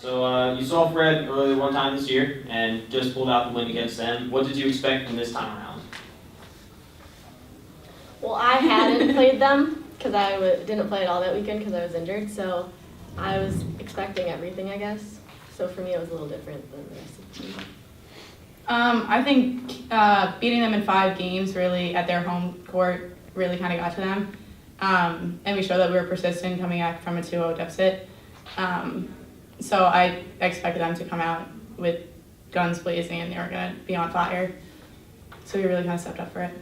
So you saw Fred earlier one time this year and just pulled out the win against them. What did you expect from this time around? Well, I hadn't played them because I didn't play at all that weekend because I was injured. So I was expecting everything, I guess. So for me, it was a little different than the rest of the team. I think beating them in 5 games really at their home court really kind of got to them. And we showed that we were persistent coming back from a 2-0 deficit. So I expected them to come out with guns blazing and they were going to be on fire. So we really kind of stepped up for it.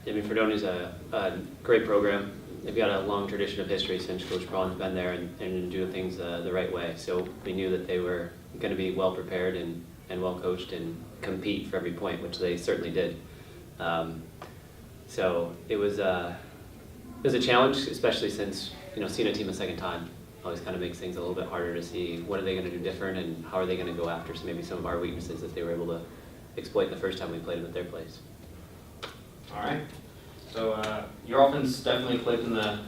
I mean, Fredonia's a great program. They've got a long tradition of history since Coach Braun's been there and doing things the right way. So we knew that they were going to be well prepared and well coached and compete for every point, which they certainly did. So it was a challenge, especially since seeing a team a second time always kind of makes things a little bit harder to see what are they going to do different and how are they going to go after maybe some of our weaknesses that they were able to exploit the first time we played them at their place. All right. So your offense definitely clicked in the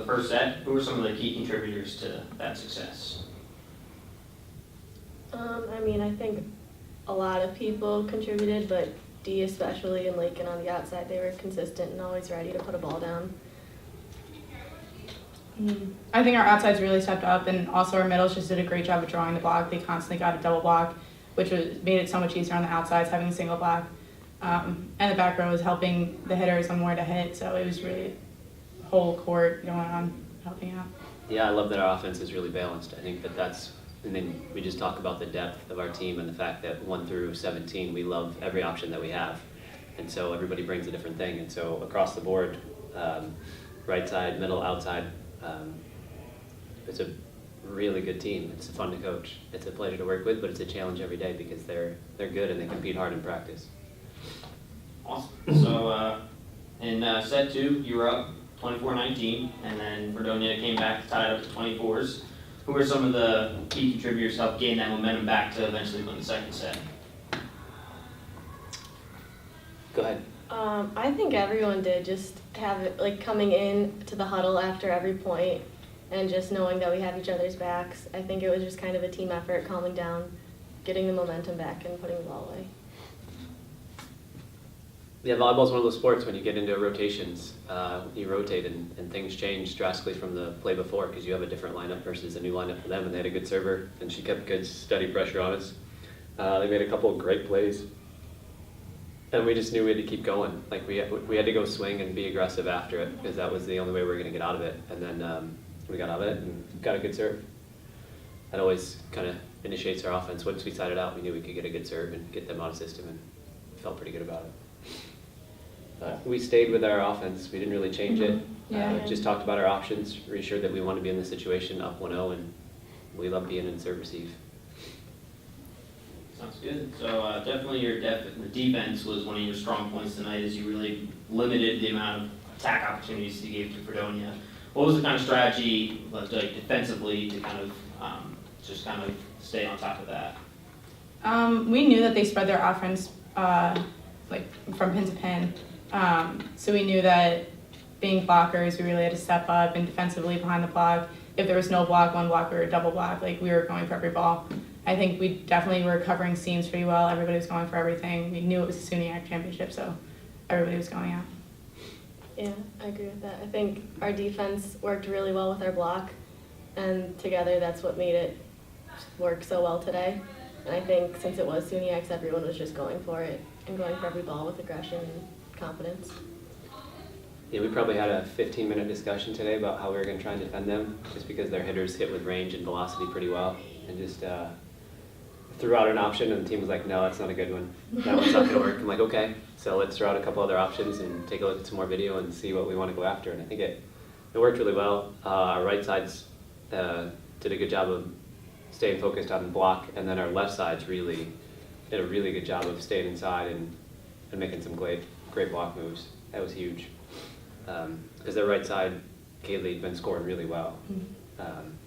first set. Who were some of the key contributors to that success? I mean, I think a lot of people contributed, but D especially and Lakin on the outside, they were consistent and always ready to put a ball down. I think our outsides really stepped up, and also our middles just did a great job of drawing the block. They constantly got a double block, which made it so much easier on the outsides having a single block. And the back row was helping the hitters on where to hit, so it was really whole court going on, helping out. Yeah, I love that our offense is really balanced. I think and then we just talk about the depth of our team and the fact that 1 through 17, we love every option that we have. And so everybody brings a different thing. And so across the board, right side, middle, outside, it's a really good team. It's fun to coach. It's a pleasure to work with, but it's a challenge every day because they're good and they compete hard in practice. Awesome. So in set 2, you were up 24-19, and then Fredonia came back to tie it up to 24s. Who were some of the key contributors to help gain that momentum back to eventually win the second set? Go ahead. I think everyone did. Just have it like coming in to the huddle after every point and just knowing that we have each other's backs. I think it was just kind of a team effort, calming down, getting the momentum back, and putting the ball away. Yeah, volleyball's one of those sports when you get into rotations, you rotate and things change drastically from the play before because you have a different lineup versus a new lineup for them, and they had a good server and she kept good steady pressure on us. They made a couple of great plays and we just knew we had to keep going. Like we had to go swing and be aggressive after it because that was the only way we were going to get out of it, and then we got out of it and got a good serve. That always kind of initiates our offense. Once we sided out, we knew we could get a good serve and get them out of system, and felt pretty good about it. We stayed with our offense. We didn't really change it. Just talked about our options, reassured that we want to be in this situation up 1-0, and we love being in serve receive. Sounds good. So definitely the defense was one of your strong points tonight, as you really limited the amount of attack opportunities you gave to Fredonia. What was the kind of strategy, like defensively, to kind of just kind of stay on top of that? We knew that they spread their offense like from pin to pin. So we knew that being blockers, we really had to step up and defensively behind the block. If there was no block, one block, or a double block, like we were going for every ball. I think we definitely were covering seams pretty well. Everybody was going for everything. We knew it was a Sunyac championship, so everybody was going out. Yeah, I agree with that. I think our defense worked really well with our block, and together that's what made it work so well today. And I think since it was Sunyac, everyone was just going for it and going for every ball with aggression and confidence. Yeah, we probably had a 15-minute discussion today about how we were going to try and defend them, just because their hitters hit with range and velocity pretty well, and just threw out an option, and the team was like, no, that's not a good one. That one's not going to work. I'm like, okay, so let's throw out a couple other options and take a look at some more video and see what we want to go after. And I think it worked really well. Our right sides did a good job of staying focused on the block, and then our left sides really did a really good job of staying inside and making some great block moves. That was huge. Because their right side, Kaylee, had been scoring really well.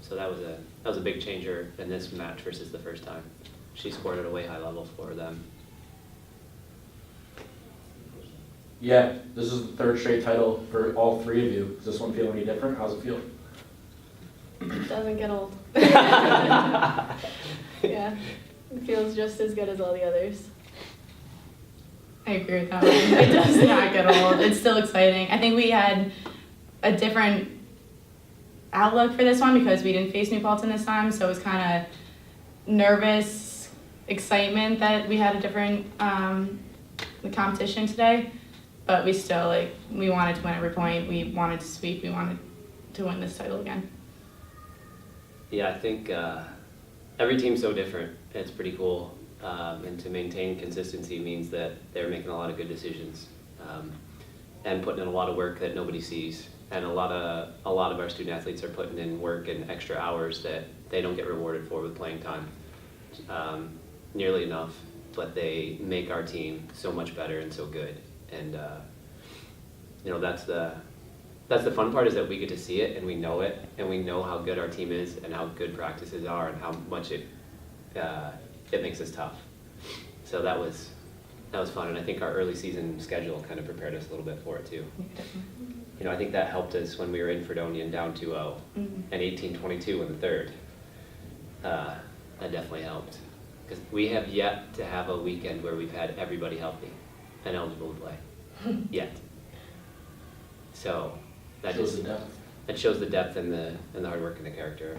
So that was a big changer in this match versus the first time. She scored at a way high level for them. Yeah, this is the 3rd straight title for all 3 of you. Does this one feel any different? How's it feel? It doesn't get old. Yeah, it feels just as good as all the others. I agree with that one. It does not get old. It's still exciting. I think we had a different outlook for this one because we didn't face New Paltz this time, so it was kind of nervous excitement that we had a different competition today. But we still, like, we wanted to win every point. We wanted to sweep. We wanted to win this title again. Yeah, I think every team's so different. It's pretty cool. And to maintain consistency means that they're making a lot of good decisions and putting in a lot of work that nobody sees. And a lot of our student athletes are putting in work and extra hours that they don't get rewarded for with playing time nearly enough, but they make our team so much better and so good. And you know, that's the fun part, is that we get to see it and we know it and we know how good our team is and how good practices are and how much it makes us tough. So that was fun, and I think our early season schedule kind of prepared us a little bit for it too. You know, I think that helped us when we were in Fredonia and down 2-0 and 18-22 in the third. That definitely helped, because we have yet to have a weekend where we've had everybody healthy and eligible to play yet. So that Shows just the depth. that shows the depth and the hard work and the character.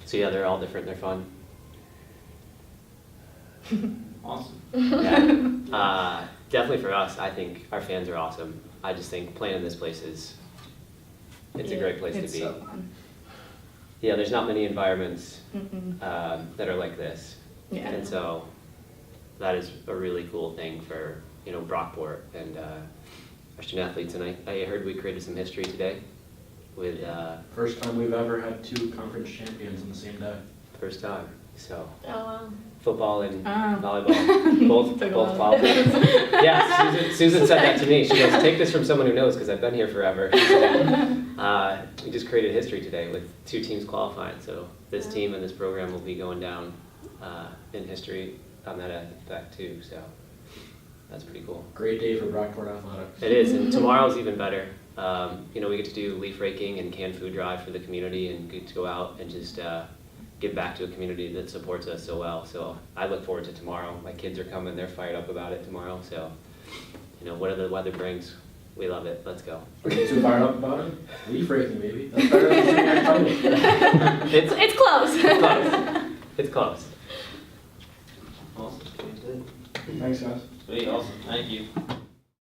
So yeah, they're all different. They're fun. Awesome. Yeah. Definitely for us, I think our fans are awesome. I just think playing in this place it's a great place It's to be. so fun. Yeah, there's not many environments Mhm. that are like this. Yeah. And so that is a really cool thing for, you know, Brockport and our student athletes. And I heard we created some history today with First time we've ever had 2 conference champions on the same day. first time. So Oh, wow. football and Oh. volleyball, both Took a while. qualified. Yeah, Susan said that to me. She goes, "Take this from someone who knows, because I've been here forever." She said, we just created history today with 2 teams qualifying. So this team and this program will be going down in history on that aspect too. So that's pretty cool. Great day for Brockport athletics. It is, and tomorrow's even better. You know, we get to do leaf raking and canned food drive for the community, and get to go out and just give back to a community that supports us so well. So I look forward to tomorrow. My kids are coming; they're fired up about it tomorrow. So, you know, whatever the weather brings, we love it. Let's go. Are you too fired up about it? Leaf raking, baby. That's better than Sunyac title. It's close. It's close. It's close. Awesome. Good. Thanks, guys. Sweet. Awesome. Thank you.